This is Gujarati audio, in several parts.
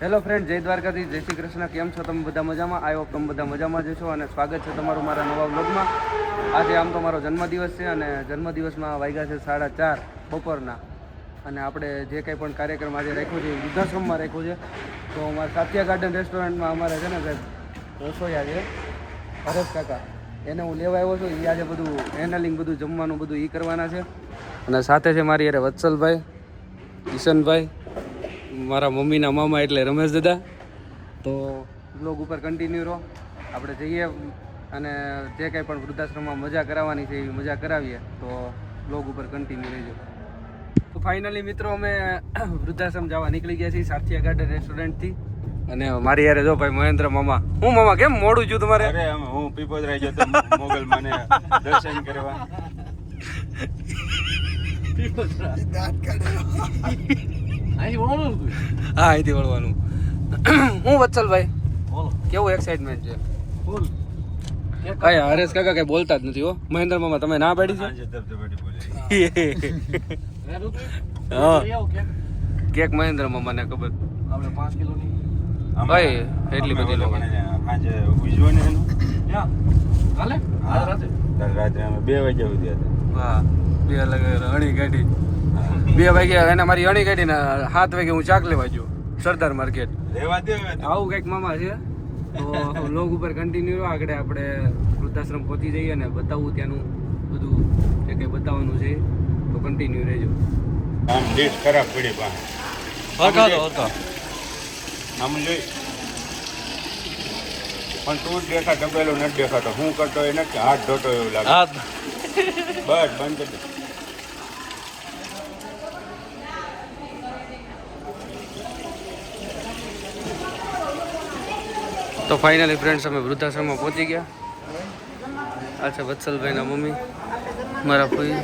હેલો ફ્રેન્ડ, જય દ્વારકાથી, જય શ્રી કૃષ્ણ. કેમ છો તમે બધા? મજામાં? આઈ હોપ તમે બધા મજામાં જ છો અને સ્વાગત છે તમારું મારા નવા વ્લોગમાં. આજે આમ તો મારો જન્મદિવસ છે અને જન્મદિવસમાં વાગ્યા છે 4:30 બપોરના. અને આપણે જે કંઈ પણ કાર્યક્રમ આજે રાખ્યો છે વૃદ્ધાશ્રમમાં રાખ્યો છે. તો અમારા સાત્યા ગાર્ડન રેસ્ટોરન્ટમાં અમારે છે ને સાહેબ રસોઈયા છે હરેશ કાકા, એને હું લેવા આવ્યો છું. એ આજે બધું હેન્ડલિંગ, બધું જમવાનું બધું એ કરવાના છે. અને સાથે છે મારી યારે વત્સલભાઈ, કિશનભાઈ, મારા મમ્મીના મામા એટલે રમેશ દાદા. તો બ્લોગ ઉપર કન્ટિન્યુ રહો, આપણે જઈએ અને જે કંઈ પણ વૃદ્ધાશ્રમમાં મજા કરાવવાની છે એવી મજા કરાવીએ. તો બ્લોગ ઉપર કન્ટિન્યુ રહેજો. તો ફાઇનલી મિત્રો અમે વૃદ્ધાશ્રમ જવા નીકળી ગયા છીએ સાત્યા ગાર્ડન રેસ્ટોરન્ટથી. અને મારી યારે જો ભાઈ મહેન્દ્ર મામા. હું મામા કેમ મોડું છું તમારે? અરે હું પીપોદરા ગયો તો મોગલ મને દર્શન કરવા. હા, અહીંથી વળવાનું. હું વત્સલભાઈ, કેવું એક્સાઇટમેન્ટ છે? કઈ હરેશ કાકા કઈ બોલતા જ નથી હો. મહેન્દ્ર મામા તમે ના પાડી છે? હા, કેક મહેન્દ્ર મામા ને ખબર. આપણે 5 કિલોની ભાઈ એટલી બધી લોકો આજે ઉજવણી છે ને કાલે રાત્રે 2 વાગ્યા સુધી હતા. હા, 2 અલગ અણી કાઢી. 2 વાગ્યા એને મારી અણી કાઢીને 7 વાગે હું ચાક લેવા ગયો સરદાર માર્કેટ. રહેવા દે આવું કંઈક મામા છે. તો લોગ ઉપર કન્ટિન્યુ રહો. આગળ આપણે વૃદ્ધાશ્રમ પહોંચી જઈએ અને બતાવવું ત્યાંનું બધું જે કંઈ બતાવવાનું છે. તો કન્ટિન્યુ રહેજો. આમ ડીશ ખરાબ પડી પા આમ જોઈ પણ તું જ દેખા તબેલો નથી દેખાતો. હું કરતો એ નથી, હાથ ધોતો એવું લાગે. બસ બંધ કરી દે. તો ફાઇનલી ફ્રેન્ડ્સ અમે વૃદ્ધાશ્રમમાં પહોંચી ગયા. અચ્છા, વત્સલભાઈના મમ્મી, મારા ભાઈ.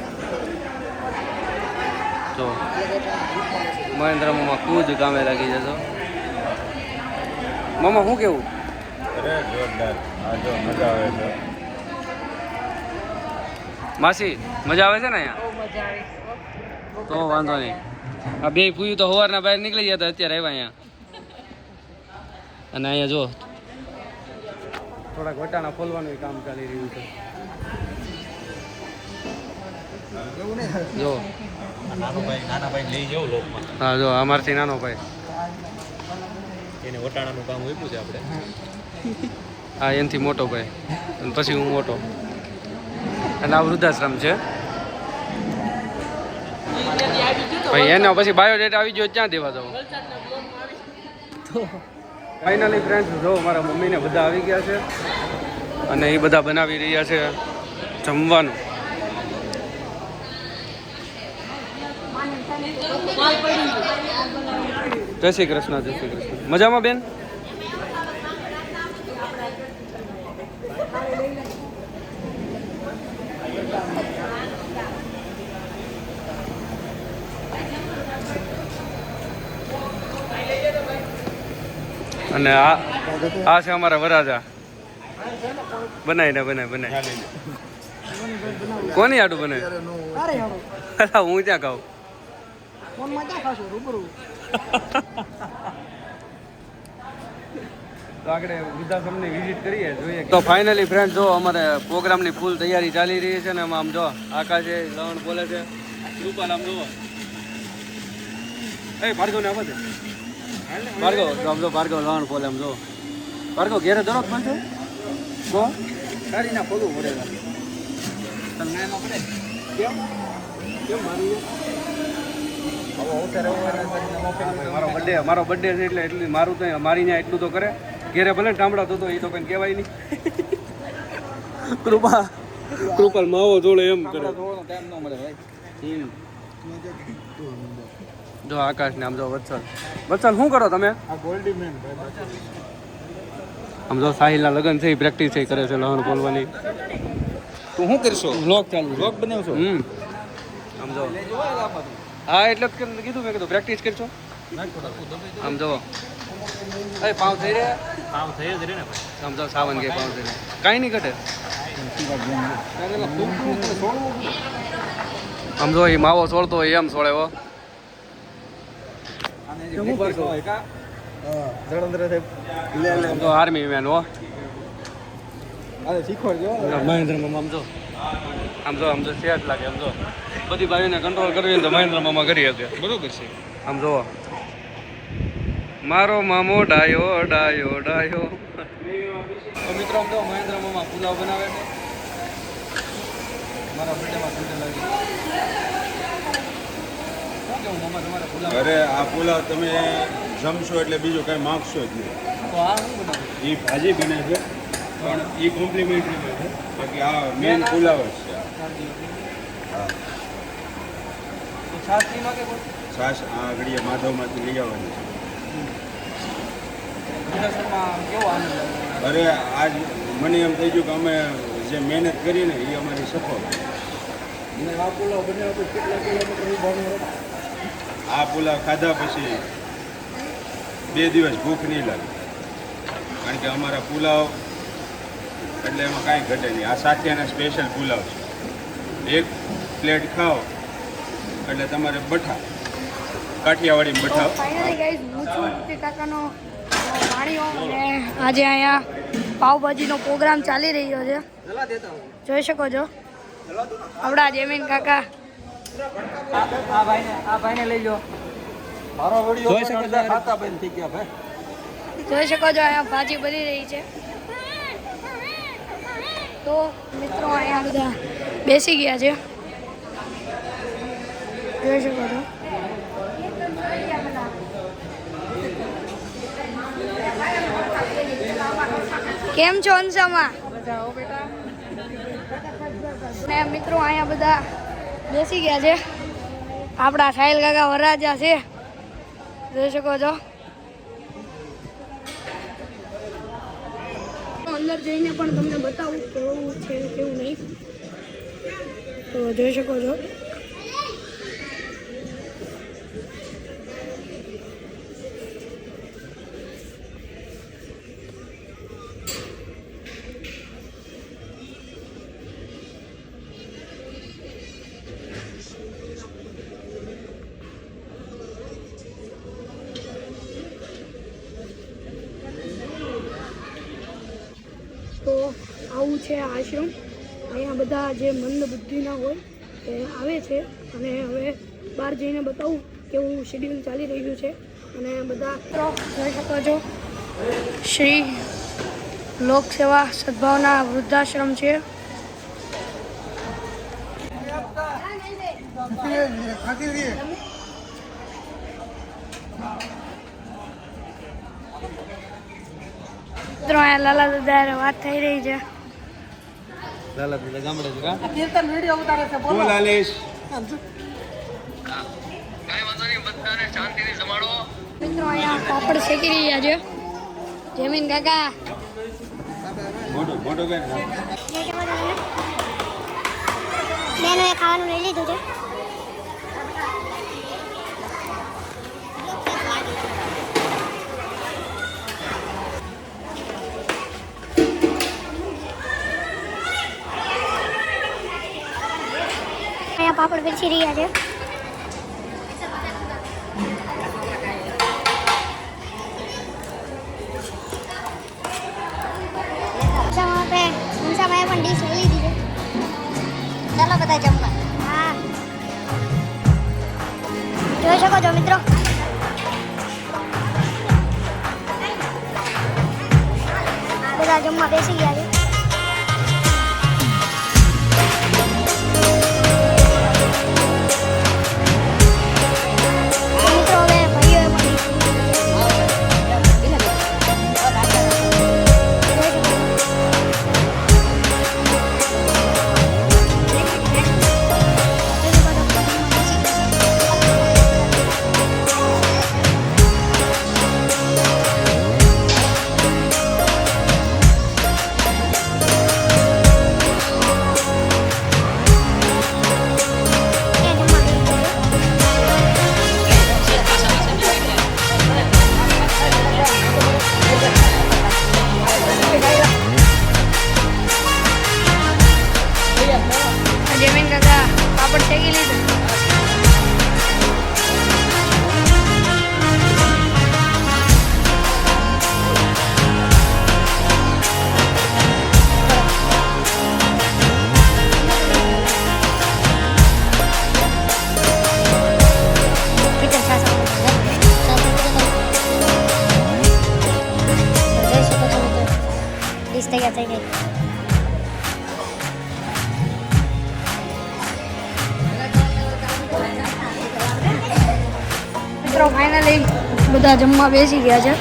તો મહેન્દ્ર મામા ખુદ કામે લાગી જશો. મામા શું કેવું? અરે જોરદાર. આ જો મજા આવે છે. માસી મજા આવે છે ને અહીંયા? તો વાંધો નહીં. આ બે પૂયું તો સવારના બહાર નીકળી ગયા હતા, અત્યારે આવ્યા અહીંયા. અને અહીંયા જો થોડાક વટાણા ફોલવાનું કામ ચાલી રહ્યું છે. જો નાના ભાઈ લઈ જાવ લોકમાં. હા, જો અમારથી નાનો ભાઈ, એને વટાણાનું કામ આપ્યું છે આપણે. હા, એનાથી મોટો ભાઈ, અને પછી હું મોટો. અને આ વૃદ્ધાશ્રમ છે ભાઈ. એનો પછી બાયોડેટા આવી ગયો, ક્યાં દેવા જવું? ફાઇનલી ફ્રેન્ડ્સ જો મારા મમ્મીને બધા આવી ગયા છે અને એ બધા બનાવી રહ્યા છે જમવાનું. જય શ્રી કૃષ્ણ. જય શ્રી કૃષ્ણ. મજામાં બેન? અને આ છે અમારા વરાજા. બનાય કોની આડું બનાય? હું ત્યાં ખાઉં. તો આગળ વૃદ્ધાશ્રમની વિઝિટ કરીએ, જોઈએ. તો ફાઇનલી ફ્રેન્ડ જો અમારે પ્રોગ્રામની ફૂલ તૈયારી ચાલી રહી છે ને આમ જો આકાશે લવણ બોલે છે, રૂપાલ આમ જોવો. એ ભાર્ગવ ને આપો છે. ભાર્ગવ આમ જો, ભાર્ગવ લવણ બોલે આમ જો. ભાર્ગવ ઘેરે દરરોજ પહોંચો તો ગાડી ના ખોલવું પડે. તમને એમાં પડે કેમ કેમ મારું મારો બર્થડે છે એટલે એટલું મારું તો મારી ત્યાં એટલું તો કરે. ઘેરે ભલે ટામડા તો એ તો કઈ કહેવાય નહીં. કૃપાલ માવો જોડે એમ કરે. જો આકાશ ને આમ જો વત્સલ શું કરો તમે? આમ જો સાહિલના લગ્ન છે, પ્રેક્ટિસ કરે છે લહણ બોલવાની. તું શું કરશો? વ્લોગ ચાલુ, વ્લોગ બનાવશો? આમ જો. હા, એટલે જ કીધું, મેં કીધું પ્રેક્ટિસ કરશો. આમ જો પાવ થઈ રહ્યા, આમ જો સાવન કે પાવ થઈ રહ્યા, કાંઈ નહીં ઘટે. આમ જો એ માવો છોડતો હોય એમ છોડે હો. આમ તો આર્મી મેન હો મહેન્દ્ર મામા આમ જો સેટ લાગે આમ જો બધી બાજુને કંટ્રોલ કરવી હોય તો મહેન્દ્ર મામા કરી શકે બરોબર છે આમ જો મારો મામો ડાયો ડાયો ડાયો તો મિત્રો આમ જો મહેન્દ્ર મામા પુલાવ બનાવે છે મારા બર્થડેમાં સંડે લાગી શું કેવું મામા તમારા પુલાવ અરે આ પુલાવ તમે જમશો એટલે બીજું કાંઈ માગશો જ નહીં તો આ શું બનાવે એ ભાજી બને છે પણ એ કોમ્પ્લિમેન્ટરી છે બાકી આ મેન પુલાવ જ છે હા તો છાશ નહીં માગે કોઈ છાશ આ ઘડીએ માધવમાંથી લઈ આવવાની છે ગુજરાતમાં કેવો આનંદ આવે અરે આજ મને એમ થઈ ગયું કે અમે જે મહેનત કરીને એ અમારી સફળ અને આ પુલાવ બનાવ્યો તો કેટલા કિલોમીટર ઉભાનો આ પુલાવ ખાધા પછી 2 દિવસ ભૂખ નહીં લાગે કારણ કે અમારા પુલાવ એટલે એમાં કાંઈ ઘટે નહીં આ સાથિયાના સ્પેશિયલ પુલાવ છે એક પ્લેટ ખાઓ એટલે તમારે બઠા કાઠિયાવાડી બઠા ફાઇનલી ગાઈઝ હું છું તે કાકાનો વાણીઓ અને આજે અહીંયા પાવભાજીનો પ્રોગ્રામ ચાલી રહ્યો છે જોઈ શકો છો આપણા જેમીન કાકા આ ભાઈને લઈ લો મારો વિડિયો જોઈ શકો છો ખાતા બંધ થઈ ગયા ભાઈ જોઈ શકો છો અહીંયા ભાજી બની રહી છે તો મિત્રો અહીંયા બધા બેસી ગયા છે જોઈ શકો છો કેમ છો અંશામાં ને મિત્રો અહીંયા બધા બેસી ગયા છે આપણા સાહિલ કાકા વરરાજા છે જોઈ શકો છો અંદર જઈને પણ તમને બતાવું કેવું છે કેવું નહીં તો જોઈ શકો છો તો આવું છે આશ્રમ અહીંયા બધા જે મંદ બુદ્ધિના હોય એ આવે છે અને હવે બહાર જઈને બતાવું કેવું શેડ્યુલ ચાલી રહ્યું છે અને બધા જોઈ શકો છો શ્રી લોકસેવા સદભાવના વૃદ્ધાશ્રમ છે મિત્રો અહીંયા લાલા દાદા વાત થઈ રહી છે લાલા દાદા ગામડે છે કા કીર્તન વિડિયો ઉતારે છે બોલ આલેશ કાઈ વાંધો નહીં બધાને શાંતિથી જમાડો મિત્રો અહીંયા પાપડ શેકી રહ્યા છે જમીન કાકા મોટો કે બેનોએ ખાવાનું લઈ લીધું છે અહીંયા પાપડ વેચી રહ્યા છે પણ ડીશ લઈ લીધી છે ચાલો બધા જમવા હા જોઈ શકો છો મિત્રો બધા જમવા બેસી ગયા છે મિત્રો હવે ભાઈઓએ પણ તૈયાર થઈ ગઈ. મિત્રો ફાઇનલી બધા જમવા બેસી ગયા છે.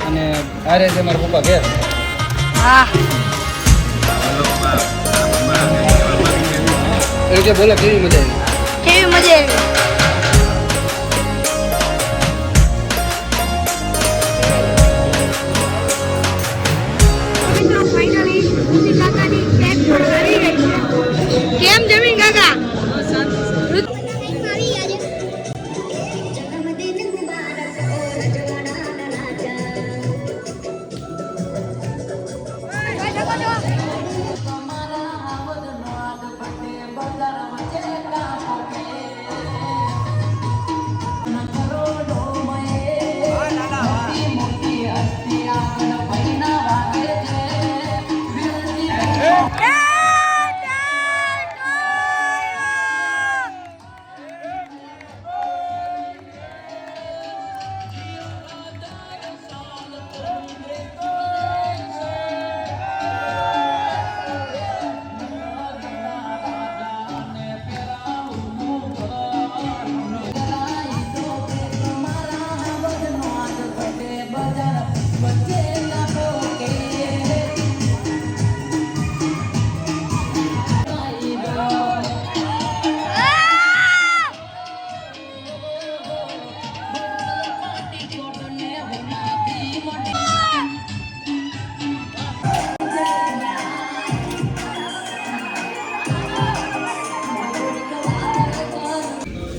અને અરે છે મારા પપ્પા ઘેર. હા એ કે બોલે કેવી મજા આવી? કેવી મજા આવી. મિત્રો ફાઇનલી મોદી કાકાની કેક પણ આવી ગઈ છે. કેમ જમીન કાકા?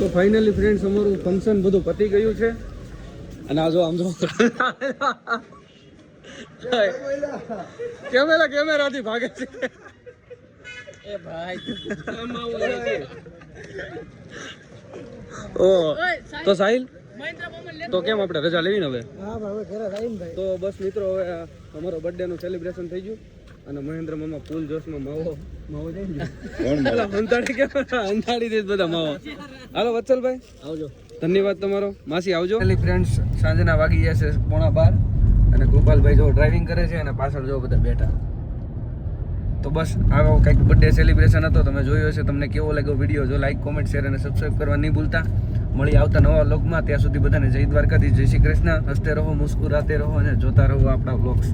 તો ફાઇનલી ફ્રેન્ડ્સ અમારું ફંક્શન બધું પતી ગયું છે અને આ જો આમ જો કેમેરાથી ભાગે છે એ ભાઈ ઓ તો સાહિલ તો કેમ આપણે રજા લેવી ને હવે? તો બસ મિત્રો હવે અમારો બર્થડે નું સેલિબ્રેશન થઈ ગયું અને મહેન્દ્ર મામા ફૂલ જોશમાં માવો થઈ ગયો. અંધાડી દે બધા માવો. હાલો વત્સલભાઈ આવજો. ધન્યવાદ તમારો. માસી આવજો. ફ્રેન્ડ્સ સાંજના વાગી ગયા છે 11:15 અને ગોપાલભાઈ જો ડ્રાઇવિંગ કરે છે અને પાછળ જો બધા બેઠા. તો બસ આવો કંઈક બર્થડે સેલિબ્રેશન હતો. તમે જોયો હશે. તમને કેવો લાગ્યો વિડીયો? જો લાઈક કોમેન્ટ શેર અને સબસ્ક્રાઈબ કરવા નહીં ભૂલતા. મળી આવતા નવા વ્લોગમાં. ત્યાં સુધી બધાને જય દ્વારકાધીશ, જય શ્રી કૃષ્ણ. હસતે રહો, મુસ્કુરાતે રહો અને જોતા રહો આપણા વ્લોગ્સ.